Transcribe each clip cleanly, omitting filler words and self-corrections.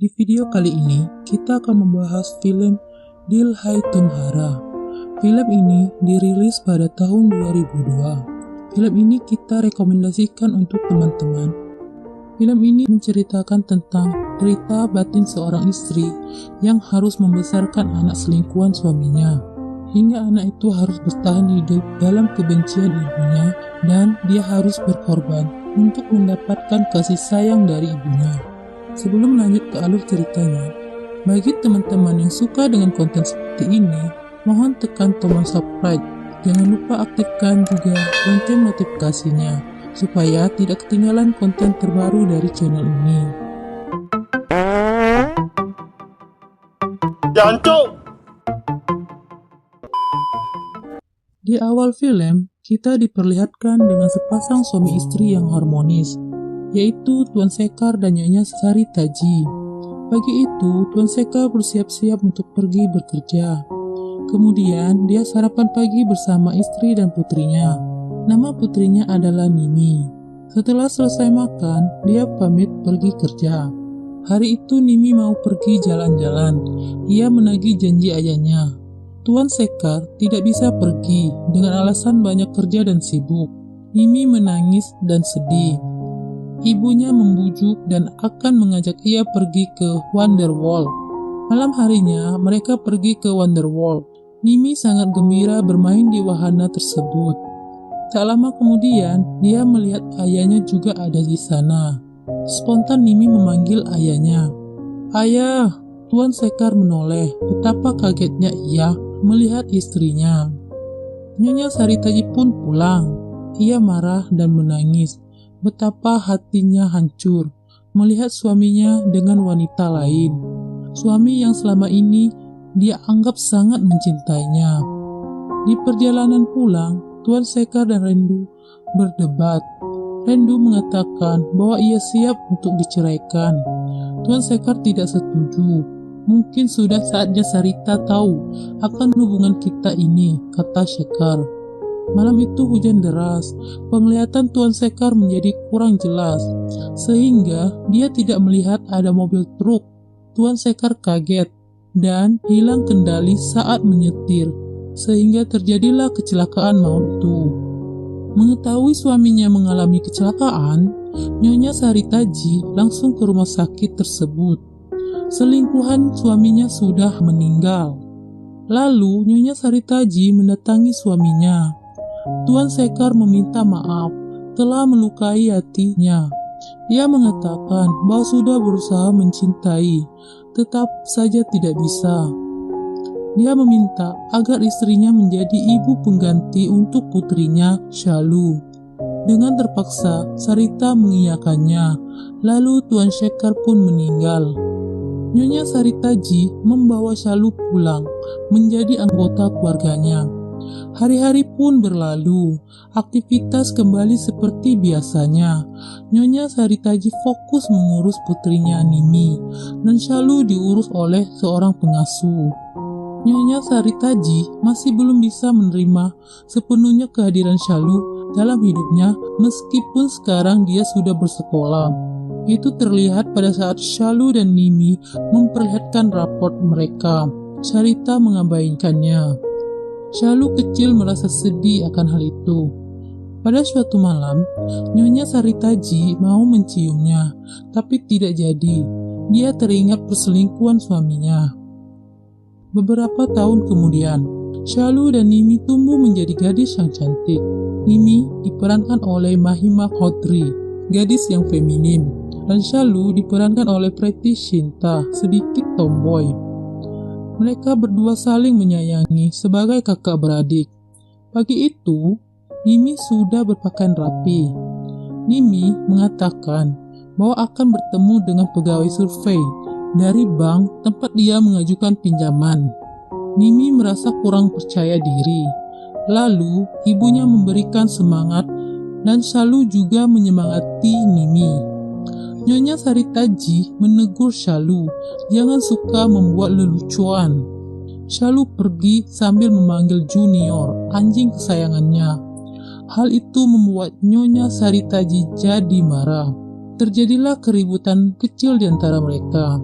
Di video kali ini, kita akan membahas film Dil Hai Tumhara. Film ini dirilis pada tahun 2002. Film ini kita rekomendasikan untuk teman-teman. Film ini menceritakan tentang cerita batin seorang istri yang harus membesarkan anak selingkuhan suaminya. Hingga anak itu harus bertahan hidup dalam kebencian ibunya dan dia harus berkorban untuk mendapatkan kasih sayang dari ibunya. Sebelum lanjut ke alur ceritanya, bagi teman-teman yang suka dengan konten seperti ini, mohon tekan tombol subscribe. Jangan lupa aktifkan juga lonceng notifikasinya, supaya tidak ketinggalan konten terbaru dari channel ini. Jancuk! Di awal film, kita diperlihatkan dengan sepasang suami istri yang harmonis, yaitu Tuan Sekar dan Nyonya Sari Taji. Pagi itu, Tuan Sekar bersiap-siap untuk pergi bekerja. Kemudian, dia sarapan pagi bersama istri dan putrinya. Nama putrinya adalah Nimi. Setelah selesai makan, dia pamit pergi kerja. Hari itu Nimi mau pergi jalan-jalan. Ia menagih janji ayahnya. Tuan Sekar tidak bisa pergi dengan alasan banyak kerja dan sibuk. Nimi menangis dan sedih. Ibunya membujuk dan akan mengajak ia pergi ke Wonderworld. Malam harinya, mereka pergi ke Wonderworld. Nimi sangat gembira bermain di wahana tersebut. Tak lama kemudian, dia melihat ayahnya juga ada di sana. Spontan Nimi memanggil ayahnya. "Ayah!" Tuan Sekar menoleh. Betapa kagetnya ia melihat istrinya. Nyonya Sari Taji pun pulang. Ia marah dan menangis. Betapa hatinya hancur melihat suaminya dengan wanita lain. Suami yang selama ini dia anggap sangat mencintainya. Di perjalanan pulang, Tuan Sekar dan Rendu berdebat. Rendu mengatakan bahwa ia siap untuk diceraikan. Tuan Sekar tidak setuju. Mungkin sudah saatnya Sarita tahu akan hubungan kita ini, kata Sekar. Malam itu hujan deras, penglihatan Tuan Sekar menjadi kurang jelas, sehingga dia tidak melihat ada mobil truk. Tuan Sekar kaget dan hilang kendali saat menyetir, sehingga terjadilah kecelakaan maut itu. Mengetahui suaminya mengalami kecelakaan, Nyonya Sari Taji langsung ke rumah sakit tersebut. Selingkuhan suaminya sudah meninggal. Lalu Nyonya Sari Taji mendatangi suaminya. Tuan Sekar meminta maaf telah melukai hatinya. Ia mengatakan bahwa sudah berusaha mencintai, tetap saja tidak bisa. Dia meminta agar istrinya menjadi ibu pengganti untuk putrinya, Shalu. Dengan terpaksa, Sarita mengiyakannya. Lalu Tuan Sekar pun meninggal. Nyonya Sari Taji membawa Shalu pulang menjadi anggota keluarganya. Hari-hari pun berlalu, aktivitas kembali seperti biasanya. Nyonya Sari Taji fokus mengurus putrinya Nimi, dan Shalu diurus oleh seorang pengasuh. Nyonya Sari Taji masih belum bisa menerima sepenuhnya kehadiran Shalu dalam hidupnya, meskipun sekarang dia sudah bersekolah. Itu terlihat pada saat Shalu dan Nimi memperlihatkan raport mereka. Sarita mengabaikannya. Shalu kecil merasa sedih akan hal itu. Pada suatu malam, Nyonya Sari Taji mau menciumnya, tapi tidak jadi. Dia teringat perselingkuhan suaminya. Beberapa tahun kemudian, Shalu dan Nimi tumbuh menjadi gadis yang cantik. Nimi diperankan oleh Mahima Khodri, gadis yang feminim, dan Shalu diperankan oleh Preity Shinta, sedikit tomboy. Mereka berdua saling menyayangi sebagai kakak beradik. Pagi itu, Nimi sudah berpakaian rapi. Nimi mengatakan bahwa akan bertemu dengan pegawai survei dari bank tempat dia mengajukan pinjaman. Nimi merasa kurang percaya diri. Lalu, ibunya memberikan semangat dan Shalu juga menyemangati Nimi. Nyonya Sari Taji menegur Shalu, jangan suka membuat lelucuan. Shalu pergi sambil memanggil Junior, anjing kesayangannya. Hal itu membuat Nyonya Sari Taji jadi marah. Terjadilah keributan kecil di antara mereka.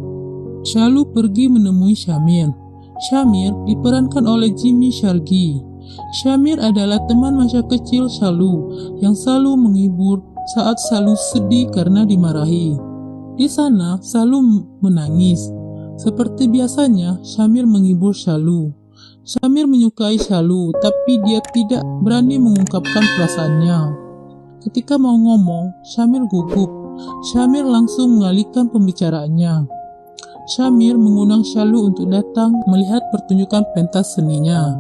Shalu pergi menemui Shamir. Shamir diperankan oleh Jimmy Shargi. Shamir adalah teman masa kecil Shalu yang selalu menghibur saat Shalu sedih karena dimarahi. Di sana, Shalu menangis. Seperti biasanya, Shamir menghibur Shalu. Shamir menyukai Shalu, tapi dia tidak berani mengungkapkan perasaannya. Ketika mau ngomong, Shamir gugup. Shamir langsung mengalihkan pembicaraannya. Shamir mengundang Shalu untuk datang melihat pertunjukan pentas seninya.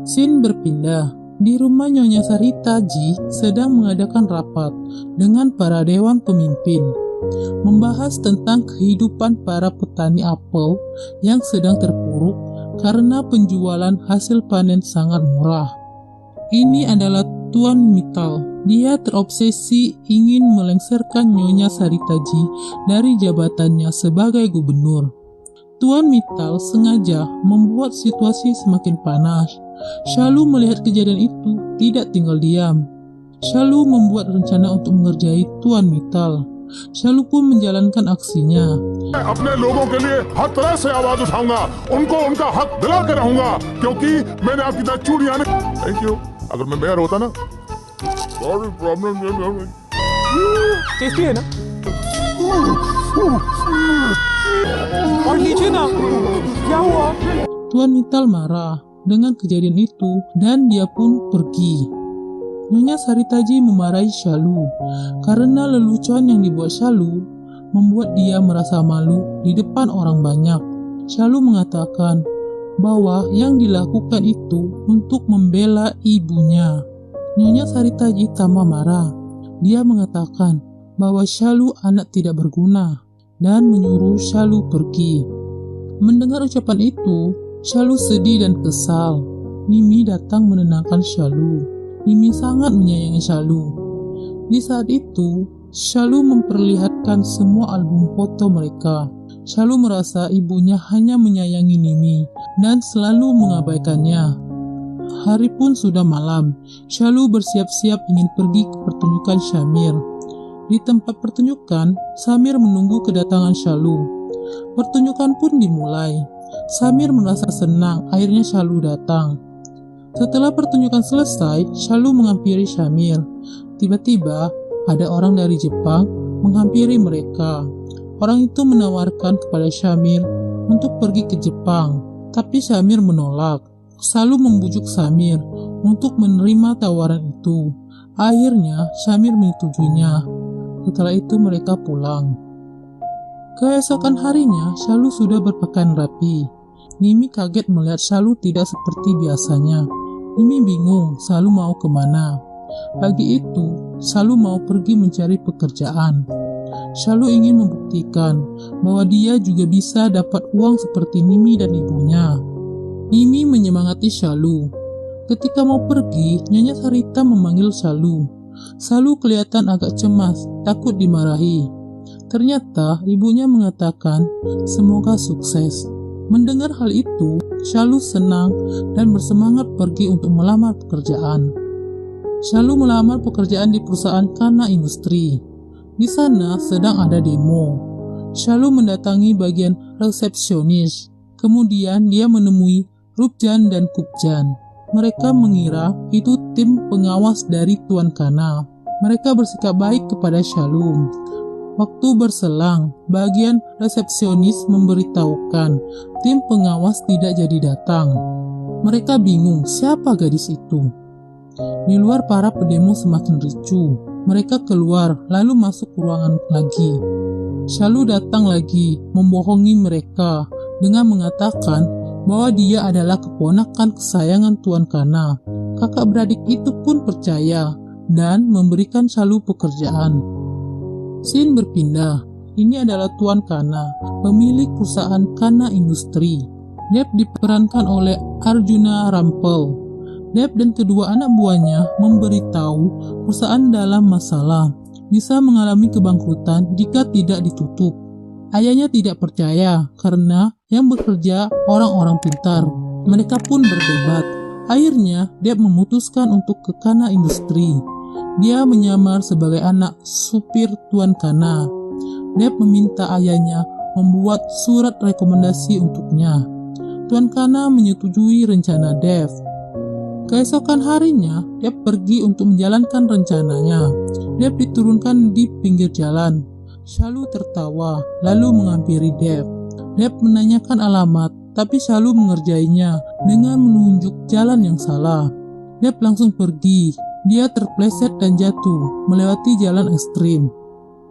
Scene berpindah. Di rumah Nyonya Sarita Ji sedang mengadakan rapat dengan para dewan pemimpin, membahas tentang kehidupan para petani apel yang sedang terpuruk karena penjualan hasil panen sangat murah. Ini adalah Tuan Mittal. Dia terobsesi ingin melengsarkan Nyonya Sarita Ji dari jabatannya sebagai gubernur. Tuan Mittal sengaja membuat situasi semakin panas. Shalu melihat kejadian itu tidak tinggal diam. Shalu membuat rencana untuk mengerjai Tuan Mittal. Shalu pun menjalankan aksinya. अपने लोगों के लिए हर तरह से आवाज उठाऊंगा, उनको उनका हक दिला कर रहूंगा, क्योंकि मैंने आपकी तरह चूड़ियां थैंक यू। अगर मैं मेयर होता ना, सॉरी प्रॉब्लम टेस्टी है ना? और लीजिए ना, क्या हुआ? Tuan Mittal marah dengan kejadian itu dan dia pun pergi. Nyonya Sarita Ji memarahi Shalu karena lelucon yang dibuat Shalu membuat dia merasa malu di depan orang banyak. Shalu mengatakan bahwa yang dilakukan itu untuk membela ibunya. Nyonya Sarita Ji tambah marah. Dia mengatakan bahwa Shalu anak tidak berguna dan menyuruh Shalu pergi. Mendengar ucapan itu, Shalu sedih dan kesal. Mimi datang menenangkan Shalu. Mimi sangat menyayangi Shalu. Di saat itu, Shalu memperlihatkan semua album foto mereka. Shalu merasa ibunya hanya menyayangi Mimi dan selalu mengabaikannya. Hari pun sudah malam. Shalu bersiap-siap ingin pergi ke pertunjukan Shamir. Di tempat pertunjukan, Shamir menunggu kedatangan Shalu. Pertunjukan pun dimulai. Shamir merasa senang akhirnya Shalu datang. Setelah pertunjukan selesai, Shalu menghampiri Shamir. Tiba-tiba, ada orang dari Jepang menghampiri mereka. Orang itu menawarkan kepada Shamir untuk pergi ke Jepang, tapi Shamir menolak. Shalu membujuk Shamir untuk menerima tawaran itu. Akhirnya, Shamir menyetujuinya. Setelah itu mereka pulang. Keesokan harinya, Shalu sudah berpakaian rapi. Mimi kaget melihat Shalu tidak seperti biasanya. Mimi bingung Shalu mau kemana. Pagi itu, Shalu mau pergi mencari pekerjaan. Shalu ingin membuktikan bahwa dia juga bisa dapat uang seperti Mimi dan ibunya. Mimi menyemangati Shalu. Ketika mau pergi, Nyonya Sarita memanggil Shalu. Shalu kelihatan agak cemas, takut dimarahi. Ternyata ibunya mengatakan, semoga sukses. Mendengar hal itu, Shalu senang dan bersemangat pergi untuk melamar pekerjaan. Shalu melamar pekerjaan di perusahaan Kana Industri. Di sana sedang ada demo. Shalu mendatangi bagian resepsionis. Kemudian dia menemui Rupjan dan Kupjan. Mereka mengira itu tim pengawas dari Tuan Kana. Mereka bersikap baik kepada Shalu. Waktu berselang, bagian resepsionis memberitahukan tim pengawas tidak jadi datang. Mereka bingung siapa gadis itu. Di luar para pendemo semakin ricuh. Mereka keluar lalu masuk ke ruangan lagi. Shalu datang lagi membohongi mereka dengan mengatakan bahwa dia adalah keponakan kesayangan Tuan Kana. Kakak beradik itu pun percaya dan memberikan Shalu pekerjaan. Scene berpindah. Ini adalah Tuan Kana, pemilik perusahaan Kana Industri. Deb diperankan oleh Arjuna Rampal. Deb dan kedua anak buahnya memberitahu perusahaan dalam masalah, bisa mengalami kebangkrutan jika tidak ditutup. Ayahnya tidak percaya karena yang bekerja orang-orang pintar. Mereka pun berdebat. Akhirnya, Deb memutuskan untuk ke Kana Industri. Dia menyamar sebagai anak supir Tuan Kana. Deb meminta ayahnya membuat surat rekomendasi untuknya. Tuan Kana menyetujui rencana Dev. Keesokan harinya, Dev pergi untuk menjalankan rencananya. Dev diturunkan di pinggir jalan. Shalu tertawa, lalu menghampiri Dev. Dev menanyakan alamat, tapi Shalu mengerjainya dengan menunjuk jalan yang salah. Dev langsung pergi. Dia terpleset dan jatuh, melewati jalan ekstrim.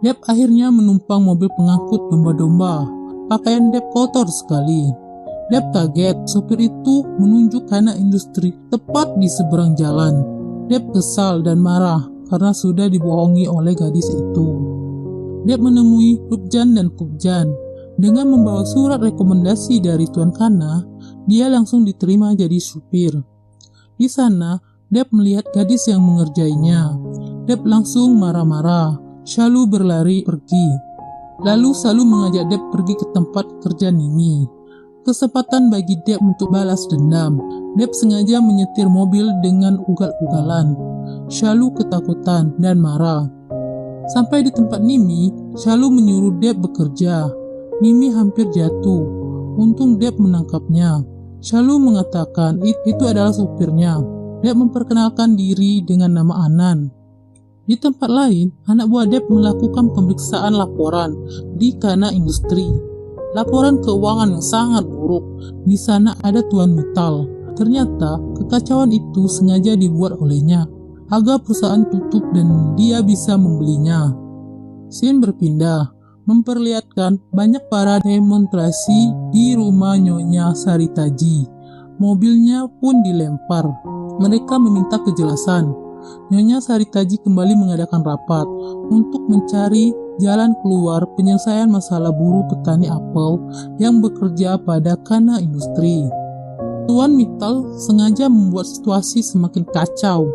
Dev akhirnya menumpang mobil pengangkut domba-domba. Pakaian Dev kotor sekali. Dev kaget, sopir itu menunjuk Kana Industri tepat di seberang jalan. Dev kesal dan marah karena sudah dibohongi oleh gadis itu. Dev menemui Rupjan dan Kupjan. Dengan membawa surat rekomendasi dari Tuan Kana, dia langsung diterima jadi supir. Di sana, Dev melihat gadis yang mengerjainya. Dev langsung marah-marah. Shalu berlari pergi. Lalu Shalu mengajak Dev pergi ke tempat kerja Nimi. Kesempatan bagi Dev untuk balas dendam. Dev sengaja menyetir mobil dengan ugal-ugalan. Shalu ketakutan dan marah. Sampai di tempat Nimi, Shalu menyuruh Dev bekerja. Nimi hampir jatuh. Untung Dev menangkapnya. Shalu mengatakan itu adalah supirnya. Dev memperkenalkan diri dengan nama Anan. Di tempat lain, anak buah Dev melakukan pemeriksaan laporan di Kana Industri. Laporan keuangan yang sangat buruk. Di sana ada Tuan Mittal. Ternyata kekacauan itu sengaja dibuat olehnya agar perusahaan tutup dan dia bisa membelinya. Scene berpindah, memperlihatkan banyak para demonstrasi di rumah Nyonya Saritaji. Mobilnya pun dilempar. Mereka meminta kejelasan. Nyonya Saritaji kembali mengadakan rapat untuk mencari jalan keluar penyelesaian masalah buruh petani apel yang bekerja pada Kana Industri. Tuan Mittal sengaja membuat situasi semakin kacau.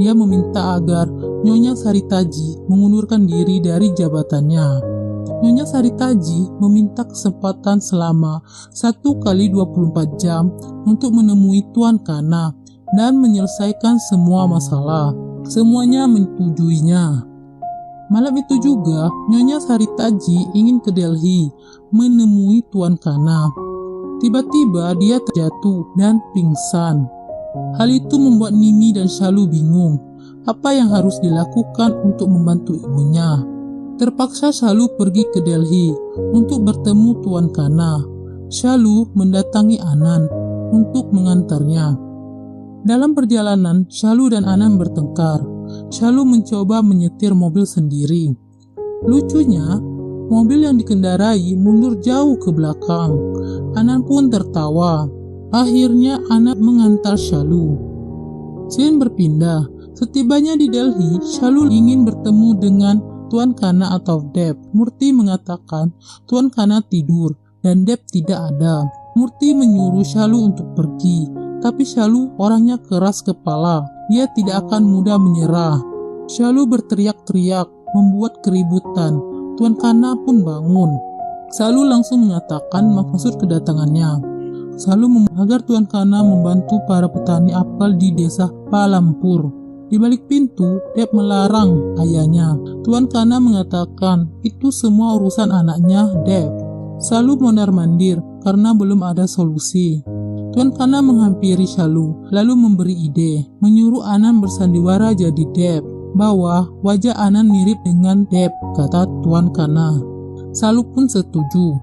Dia meminta agar Nyonya Saritaji mengundurkan diri dari jabatannya. Nyonya Saritaji meminta kesempatan selama 1x24 jam untuk menemui Tuan Kana dan menyelesaikan semua masalah. Semuanya menyetujuinya. Malam itu juga, Nyonya Saritaji ingin ke Delhi menemui Tuan Kana. Tiba-tiba dia terjatuh dan pingsan. Hal itu membuat Nimi dan Shalu bingung apa yang harus dilakukan untuk membantu ibunya. Terpaksa Shalu pergi ke Delhi untuk bertemu Tuan Kana. Shalu mendatangi Anan untuk mengantarnya. Dalam perjalanan, Shalu dan Anan bertengkar. Shalu mencoba menyetir mobil sendiri. Lucunya, mobil yang dikendarai mundur jauh ke belakang. Anan pun tertawa. Akhirnya Anan mengantar Shalu. Scene berpindah. Setibanya di Delhi, Shalu ingin bertemu dengan Tuan Kana atau Dev. Murti mengatakan Tuan Kana tidur dan Dev tidak ada. Murti menyuruh Shalu untuk pergi. Tapi Shalu orangnya keras kepala. Dia tidak akan mudah menyerah. Shalu berteriak-teriak, membuat keributan. Tuan Kana pun bangun. Shalu langsung mengatakan maksud kedatangannya. Shalu agar Tuan Kana membantu para petani apel di desa Palampur. Di balik pintu, Dev melarang ayahnya. Tuan Kana mengatakan itu semua urusan anaknya, Dev. Shalu mondar-mandir karena belum ada solusi. Tuan Kana menghampiri Shalu, lalu memberi ide, menyuruh Anan bersandiwara jadi Dev, bahwa wajah Anan mirip dengan Dev, kata Tuan Kana. Shalu pun setuju.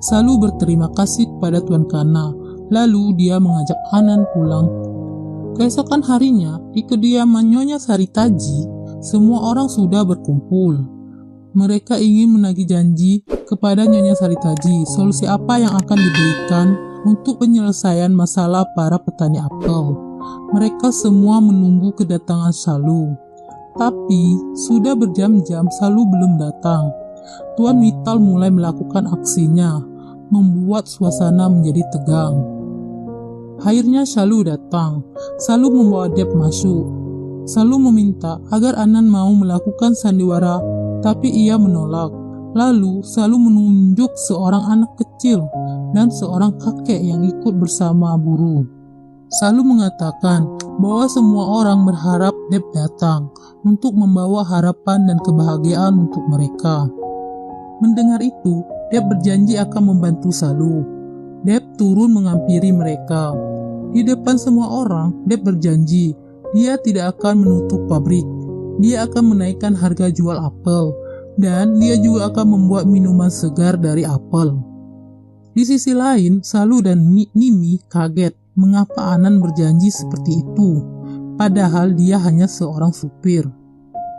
Shalu berterima kasih kepada Tuan Kana, lalu dia mengajak Anan pulang. Keesokan harinya, di kediaman Nyonya Saritaji, semua orang sudah berkumpul. Mereka ingin menagih janji kepada Nyonya Saritaji solusi apa yang akan diberikan untuk penyelesaian masalah para petani apel. Mereka semua menunggu kedatangan Shalu. Tapi sudah berjam-jam Shalu belum datang. Tuan Mittal mulai melakukan aksinya, membuat suasana menjadi tegang. Akhirnya Shalu datang. Shalu membawa Dev masuk. Shalu meminta agar Anan mau melakukan sandiwara, tapi ia menolak. Lalu Shalu menunjuk seorang anak kecil dan seorang kakek yang ikut bersama buruh. Shalu mengatakan bahwa semua orang berharap Dev datang untuk membawa harapan dan kebahagiaan untuk mereka. Mendengar itu, Deb berjanji akan membantu Salu. Deb turun menghampiri mereka. Di depan semua orang, Deb berjanji dia tidak akan menutup pabrik. Dia akan menaikkan harga jual apel, dan dia juga akan membuat minuman segar dari apel. Di sisi lain, Salu dan Nimi kaget mengapa Anan berjanji seperti itu, padahal dia hanya seorang supir.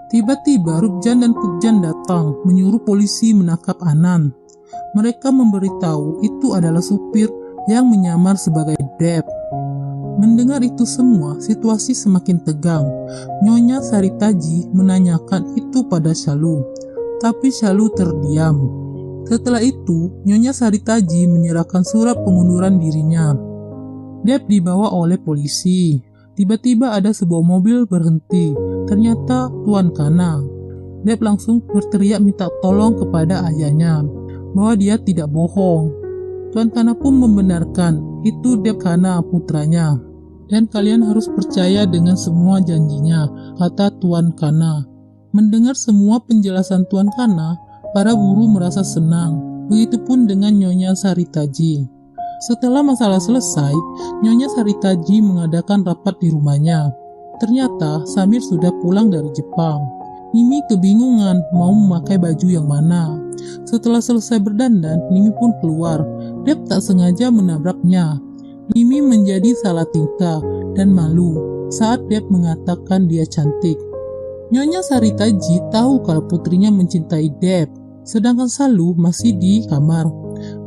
Tiba-tiba Rukjan dan Kubjan datang menyuruh polisi menangkap Anan. Mereka memberitahu itu adalah supir yang menyamar sebagai Deb. Mendengar itu semua, situasi semakin tegang. Nyonya Saritaji menanyakan itu pada Salu, tapi Salu terdiam. Setelah itu, Nyonya Saritaji menyerahkan surat pengunduran dirinya. Deb dibawa oleh polisi. Tiba-tiba ada sebuah mobil berhenti. Ternyata Tuan Kana. Deb langsung berteriak minta tolong kepada ayahnya bahwa dia tidak bohong. Tuan Kana pun membenarkan itu Deb Kana putranya. Dan kalian harus percaya dengan semua janjinya, kata Tuan Kana. Mendengar semua penjelasan Tuan Kana, para buruh merasa senang. Begitupun dengan Nyonya Saritaji. Setelah masalah selesai, Nyonya Saritaji mengadakan rapat di rumahnya. Ternyata Samir sudah pulang dari Jepang. Nimi kebingungan mau memakai baju yang mana. Setelah selesai berdandan, Nimi pun keluar. Deb tak sengaja menabraknya. Nimi menjadi salah tingkah dan malu saat Deb mengatakan dia cantik. Nyonya Saritaji tahu kalau putrinya mencintai Deb, sedangkan Salu masih di kamar.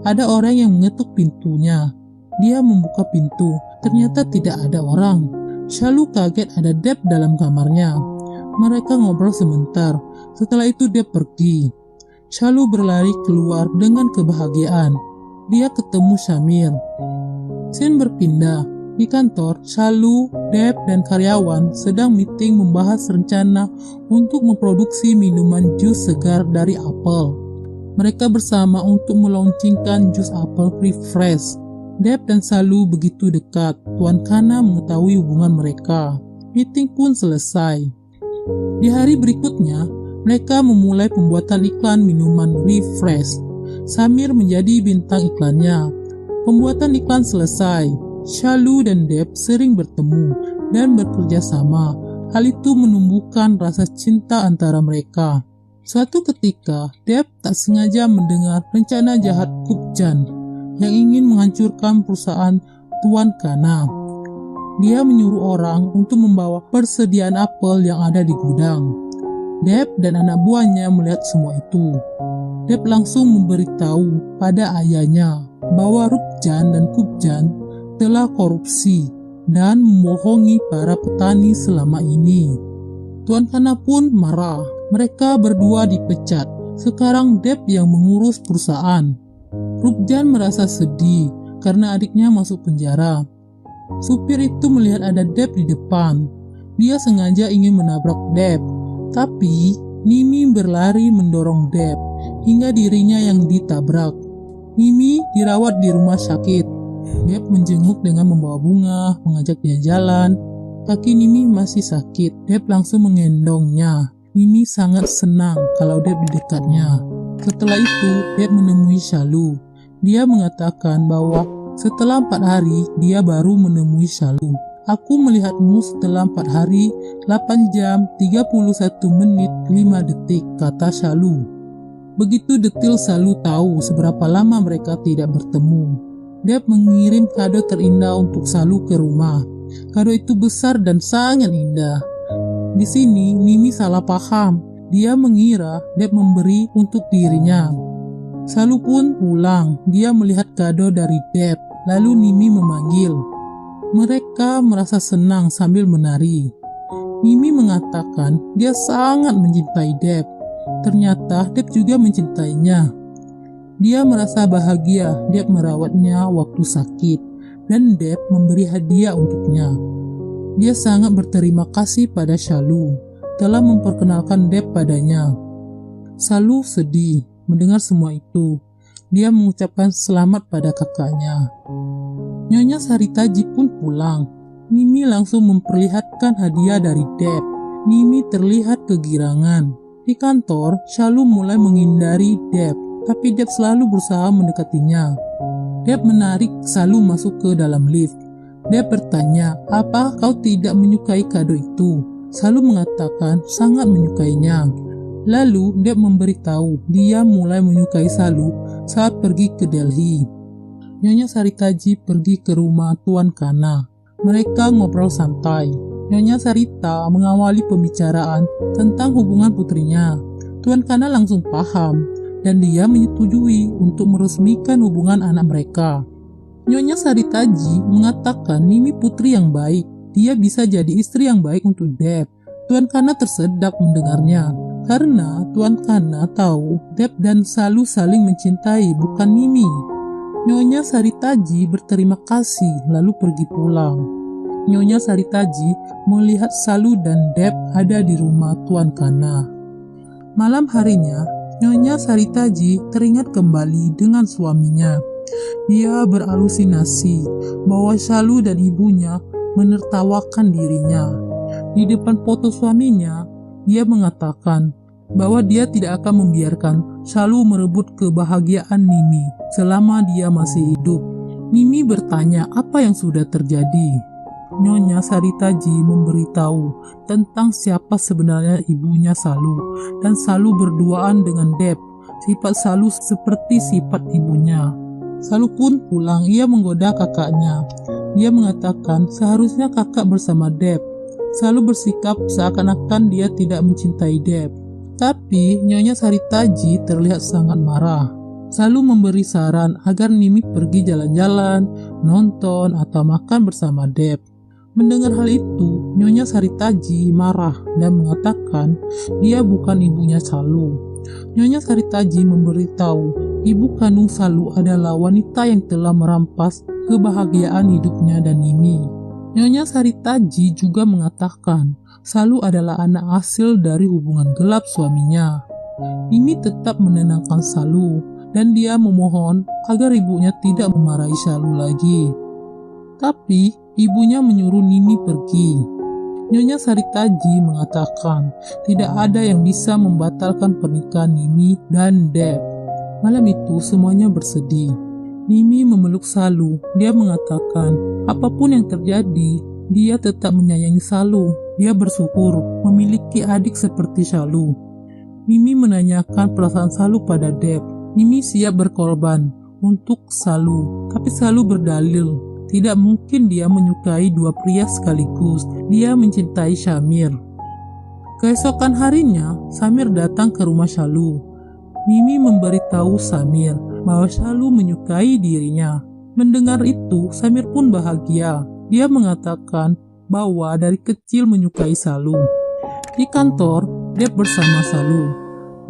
Ada orang yang mengetuk pintunya. Dia membuka pintu, ternyata tidak ada orang. Salu kaget ada Deb dalam kamarnya. Mereka ngobrol sebentar, setelah itu Deb pergi. Salu berlari keluar dengan kebahagiaan. Dia ketemu Samir. Scene berpindah. Di kantor, Salu, Deb, dan karyawan sedang meeting membahas rencana untuk memproduksi minuman jus segar dari apel. Mereka bersama untuk meluncurkan jus apel refresh. Deb dan Salu begitu dekat. Tuan Kana mengetahui hubungan mereka. Meeting pun selesai. Di hari berikutnya, mereka memulai pembuatan iklan minuman refresh. Samir menjadi bintang iklannya. Pembuatan iklan selesai. Salu dan Deb sering bertemu dan bekerja sama. Hal itu menumbuhkan rasa cinta antara mereka. Suatu ketika, Deb tak sengaja mendengar rencana jahat Kubjan yang ingin menghancurkan perusahaan Tuan Kana. Dia menyuruh orang untuk membawa persediaan apel yang ada di gudang. Deb dan anak buahnya melihat semua itu. Deb langsung memberitahu pada ayahnya bahwa Rukjan dan Kubjan telah korupsi dan membohongi para petani selama ini. Tuan Kana pun marah. Mereka berdua dipecat. Sekarang Deb yang mengurus perusahaan. Rukjan merasa sedih karena adiknya masuk penjara. Supir itu melihat ada Deb di depan. Dia sengaja ingin menabrak Deb, tapi Nimi berlari mendorong Deb hingga dirinya yang ditabrak. Nimi dirawat di rumah sakit. Deb menjenguk dengan membawa bunga, mengajak dia jalan. Kaki Nimi masih sakit. Deb langsung menggendongnya. Nimi sangat senang kalau Deb di dekatnya. Setelah itu, Deb menemui Salu. Dia mengatakan bahwa setelah 4 hari, dia baru menemui Salu. Aku melihatmu setelah 4 hari, 8 jam, 31 menit, 5 detik, kata Salu. Begitu detil Salu tahu seberapa lama mereka tidak bertemu. Deb mengirim kado terindah untuk Salu ke rumah. Kado itu besar dan sangat indah. Di sini, Nimi salah paham. Dia mengira Deb memberi untuk dirinya. Salu pun pulang. Dia melihat kado dari Deb. Lalu Nimi memanggil. Mereka merasa senang sambil menari. Nimi mengatakan dia sangat mencintai Deb. Ternyata Deb juga mencintainya. Dia merasa bahagia Deb merawatnya waktu sakit, dan Deb memberi hadiah untuknya. Dia sangat berterima kasih pada Salu telah memperkenalkan Deb padanya. Salu sedih mendengar semua itu. Dia mengucapkan selamat pada kakaknya. Nyonya Saritaji pun pulang. Nimi langsung memperlihatkan hadiah dari Deb. Nimi terlihat kegirangan. Di kantor, Salu mulai menghindari Deb. tapi Deb selalu berusaha mendekatinya. Deb menarik Salu masuk ke dalam lift. Deb bertanya, "Apa kau tidak menyukai kado itu?" Salu mengatakan sangat menyukainya. Lalu Deb memberitahu dia mulai menyukai Salu saat pergi ke Delhi. Nyonya Saritaji pergi ke rumah Tuan Kana. Mereka ngobrol santai. Nyonya Sarita mengawali pembicaraan tentang hubungan putrinya. Tuan Kana langsung paham dan dia menyetujui untuk meresmikan hubungan anak mereka. Nyonya Saritaji mengatakan Nimi putri yang baik. Dia bisa jadi istri yang baik untuk Deb. Tuan Kana tersedak mendengarnya karena Tuan Kana tahu Deb dan Salu saling mencintai, bukan Nimi. Nyonya Saritaji berterima kasih lalu pergi pulang. Nyonya Saritaji melihat Salu dan Deb ada di rumah Tuan Kana. Malam harinya, Nyonya Saritaji teringat kembali dengan suaminya. Dia berhalusinasi bahwa Salu dan ibunya menertawakan dirinya. Di depan foto suaminya, dia mengatakan bahwa dia tidak akan membiarkan Salu merebut kebahagiaan Nimi selama dia masih hidup. Nimi bertanya apa yang sudah terjadi. Nyonya Saritaji memberitahu tentang siapa sebenarnya ibunya Salu, dan Salu berduaan dengan Deb. Sifat Salu seperti sifat ibunya. Salu pun pulang, ia menggoda kakaknya. Dia mengatakan seharusnya kakak bersama Deb. Salu bersikap seakan-akan dia tidak mencintai Deb. Tapi Nyonya Saritaji terlihat sangat marah. Salu memberi saran agar Nimi pergi jalan-jalan, nonton, atau makan bersama Deb. Mendengar hal itu, Nyonya Saritaji marah dan mengatakan dia bukan ibunya Salu. Nyonya Saritaji memberitahu ibu kandung Salu adalah wanita yang telah merampas kebahagiaan hidupnya dan Nimi. Nyonya Saritaji juga mengatakan Salu adalah anak hasil dari hubungan gelap suaminya. Nimi tetap menenangkan Salu dan dia memohon agar ibunya tidak memarahi Salu lagi. Tapi ibunya menyuruh Nimi pergi. Nyonya Saritaji mengatakan tidak ada yang bisa membatalkan pernikahan Nimi dan Deb. Malam itu semuanya bersedih. Nimi memeluk Salu. Dia mengatakan apapun yang terjadi, dia tetap menyayangi Salu. Dia bersyukur memiliki adik seperti Salu. Nimi menanyakan perasaan Salu pada Deb. Nimi siap berkorban untuk Salu, tapi Salu berdalil tidak mungkin dia menyukai dua pria sekaligus. Dia mencintai Samir. Keesokan harinya, Samir datang ke rumah Salu. Nimi memberitahu Samir bahwa Salu menyukai dirinya. Mendengar itu, Samir pun bahagia. Dia mengatakan bahwa dari kecil menyukai Salu. Di kantor, Deb bersama Salu.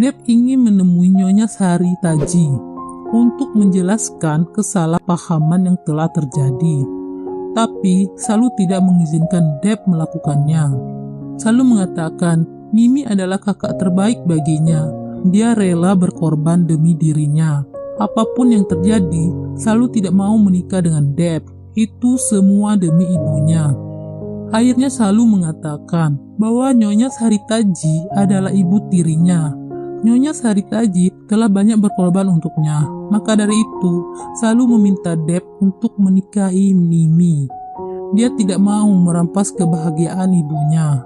Deb ingin menemui Nyonya Saritaji untuk menjelaskan kesalahpahaman yang telah terjadi. Tapi Salu tidak mengizinkan Deb melakukannya. Salu mengatakan Nimi adalah kakak terbaik baginya. Dia rela berkorban demi dirinya. Apapun yang terjadi, Salu tidak mau menikah dengan Deb. Itu semua demi ibunya. Akhirnya Salu mengatakan bahwa Nyonya Saritaji adalah ibu tirinya. Nyonya Saritaji telah banyak berkorban untuknya. Maka dari itu, Salu meminta Deb untuk menikahi Nimi. Dia tidak mau merampas kebahagiaan ibunya.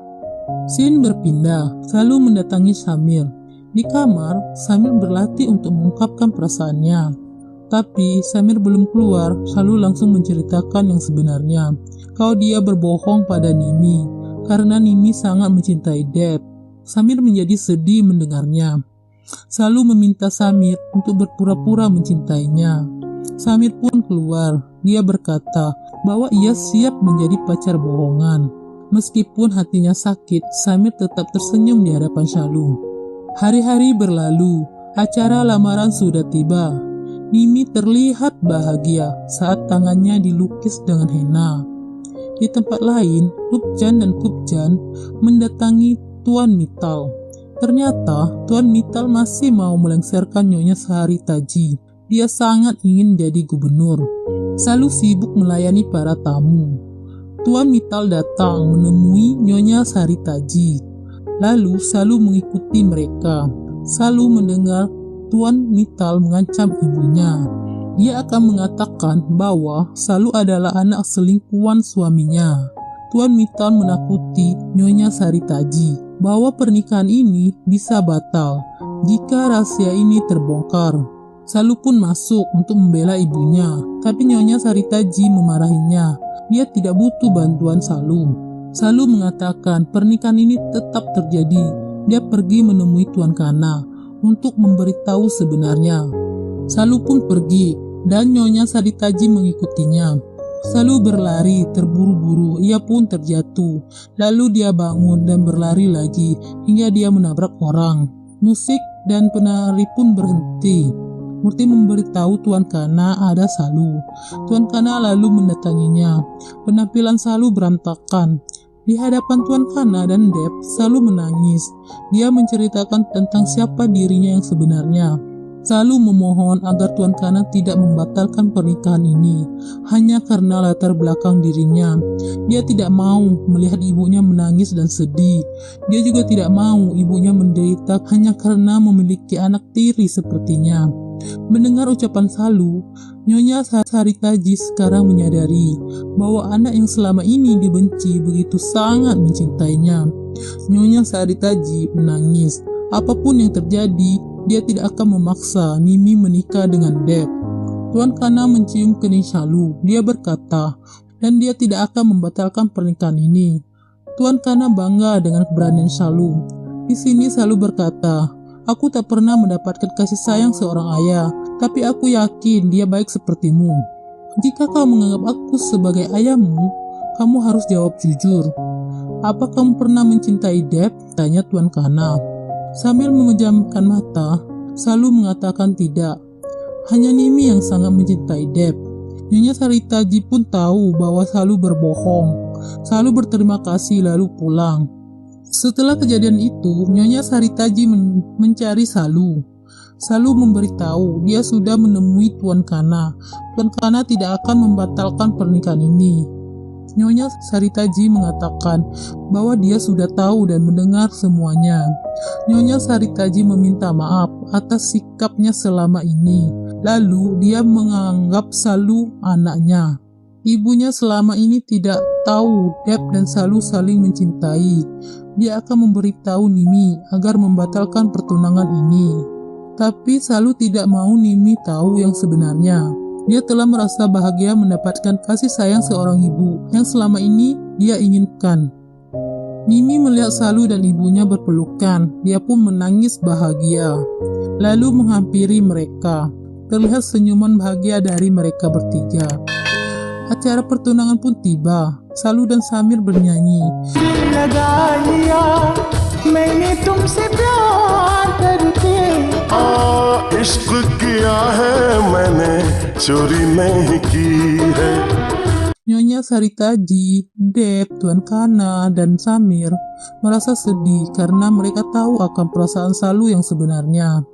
Scene berpindah. Salu mendatangi Samir. Di kamar, Samir berlatih untuk mengungkapkan perasaannya. Tapi Samir belum keluar, Salu langsung menceritakan yang sebenarnya. Kalau dia berbohong pada Nimi, karena Nimi sangat mencintai Deb. Samir menjadi sedih mendengarnya. Salu meminta Samir untuk berpura-pura mencintainya. Samir pun keluar. Dia berkata bahwa ia siap menjadi pacar bohongan. Meskipun hatinya sakit, Samir tetap tersenyum di hadapan Salu. Hari-hari berlalu, acara lamaran sudah tiba. Nimi terlihat bahagia saat tangannya dilukis dengan henna. Di tempat lain, Kupjan dan Kupjan mendatangi Tuan Mittal. Ternyata Tuan Mittal masih mau melengsarkan Nyonya Saritaji. Dia sangat ingin jadi gubernur. Salu sibuk melayani para tamu. Tuan Mittal datang menemui Nyonya Saritaji. Lalu Salu mengikuti mereka. Salu mendengar Tuan Mittal mengancam ibunya. Dia akan mengatakan bahwa Salu adalah anak selingkuhan suaminya. Tuan Mittal menakuti Nyonya Saritaji bahwa pernikahan ini bisa batal jika rahasia ini terbongkar. Salu pun masuk untuk membela ibunya, tapi Nyonya Saritaji memarahinya. Dia tidak butuh bantuan Salu. Salu mengatakan pernikahan ini tetap terjadi. Dia pergi menemui Tuan Kana untuk memberitahu sebenarnya. Salu pun pergi dan Nyonya Saritaji mengikutinya. Salu berlari terburu-buru, ia pun terjatuh. Lalu dia bangun dan berlari lagi hingga dia menabrak orang. Musik dan penari pun berhenti. Murti memberitahu Tuan Kana ada Salu. Tuan Kana lalu mendatanginya. Penampilan Salu berantakan. Di hadapan Tuan Kana dan Deb, Salu menangis. Dia menceritakan tentang siapa dirinya yang sebenarnya. Salu memohon agar Tuan Kana tidak membatalkan pernikahan ini hanya karena latar belakang dirinya. Dia tidak mau melihat ibunya menangis dan sedih. Dia juga tidak mau ibunya menderita hanya karena memiliki anak tiri sepertinya. Mendengar ucapan Salu, Nyonya Saritaji sekarang menyadari bahwa anak yang selama ini dibenci begitu sangat mencintainya. Nyonya Saritaji menangis. Apapun yang terjadi, dia tidak akan memaksa Nimi menikah dengan Deb. Tuan Kana mencium kening Salu. Dia berkata, dan dia tidak akan membatalkan pernikahan ini. Tuan Kana bangga dengan keberanian Salu. Di sini Salu berkata, aku tak pernah mendapatkan kasih sayang seorang ayah, tapi aku yakin dia baik sepertimu. Jika kau menganggap aku sebagai ayahmu, kamu harus jawab jujur. Apa kamu pernah mencintai Deb? Tanya Tuan Kana. Sambil memejamkan mata, Salu mengatakan tidak. Hanya Nimi yang sangat mencintai Deb. Nyonya Saritaji pun tahu bahwa Salu berbohong. Salu berterima kasih lalu pulang. Setelah kejadian itu, Nyonya Saritaji mencari Salu. Salu memberitahu dia sudah menemui Tuan Kana. Tuan Kana tidak akan membatalkan pernikahan ini. Nyonya Saritaji mengatakan bahwa dia sudah tahu dan mendengar semuanya. Nyonya Saritaji meminta maaf atas sikapnya selama ini. Lalu dia menganggap Salu anaknya. Ibunya selama ini tidak tahu Deb dan Salu saling mencintai. Dia akan memberitahu Nimi agar membatalkan pertunangan ini. Tapi Salu tidak mau Nimi tahu yang sebenarnya. Dia telah merasa bahagia mendapatkan kasih sayang seorang ibu yang selama ini dia inginkan. Nimi melihat Salu dan ibunya berpelukan. Dia pun menangis bahagia. Lalu menghampiri mereka. Terlihat senyuman bahagia dari mereka bertiga. Acara pertunangan pun tiba. Salu dan Samir bernyanyi. इश्क किया है मैंने चोरी नहीं की है. Nyonya Saritaji, Deb, Tuan Kana, dan Samir merasa sedih karena mereka tahu akan perasaan Salu yang sebenarnya.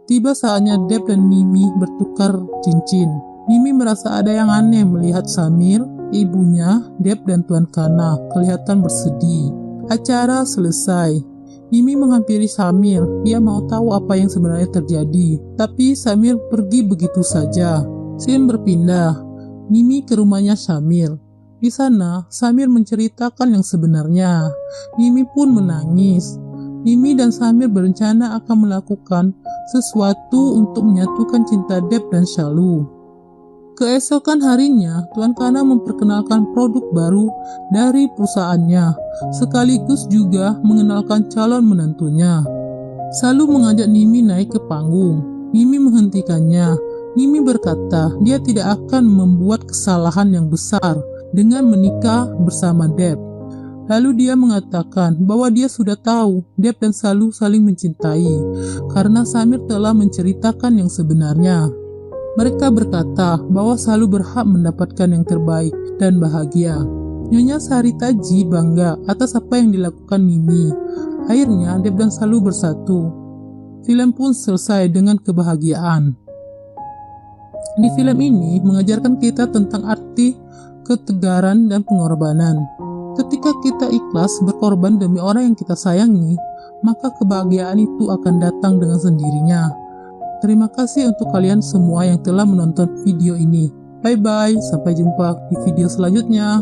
Tiba saatnya Deb dan Nimi bertukar cincin. Nimi merasa ada yang aneh melihat Samir, ibunya, Deb, dan Tuan Kana kelihatan bersedih. Acara selesai. Nimi menghampiri Samir. Dia mau tahu apa yang sebenarnya terjadi. Tapi Samir pergi begitu saja. Scene berpindah. Nimi ke rumahnya Samir. Di sana, Samir menceritakan yang sebenarnya. Nimi pun menangis. Nimi dan Samir berencana akan melakukan sesuatu untuk menyatukan cinta Deb dan Salu. Keesokan harinya, Tuan Kana memperkenalkan produk baru dari perusahaannya, sekaligus juga mengenalkan calon menantunya. Salu mengajak Nimi naik ke panggung. Nimi menghentikannya. Nimi berkata dia tidak akan membuat kesalahan yang besar dengan menikah bersama Deb. Lalu dia mengatakan bahwa dia sudah tahu Deb dan Salu saling mencintai karena Samir telah menceritakan yang sebenarnya. Mereka berkata bahwa Salu berhak mendapatkan yang terbaik dan bahagia. Nyonya Saritaji bangga atas apa yang dilakukan Nimi. Akhirnya Deb dan Salu bersatu. Film pun selesai dengan kebahagiaan. Di film ini mengajarkan kita tentang arti ketegaran dan pengorbanan. Ketika kita ikhlas berkorban demi orang yang kita sayangi, maka kebahagiaan itu akan datang dengan sendirinya. Terima kasih untuk kalian semua yang telah menonton video ini. Bye-bye, sampai jumpa di video selanjutnya.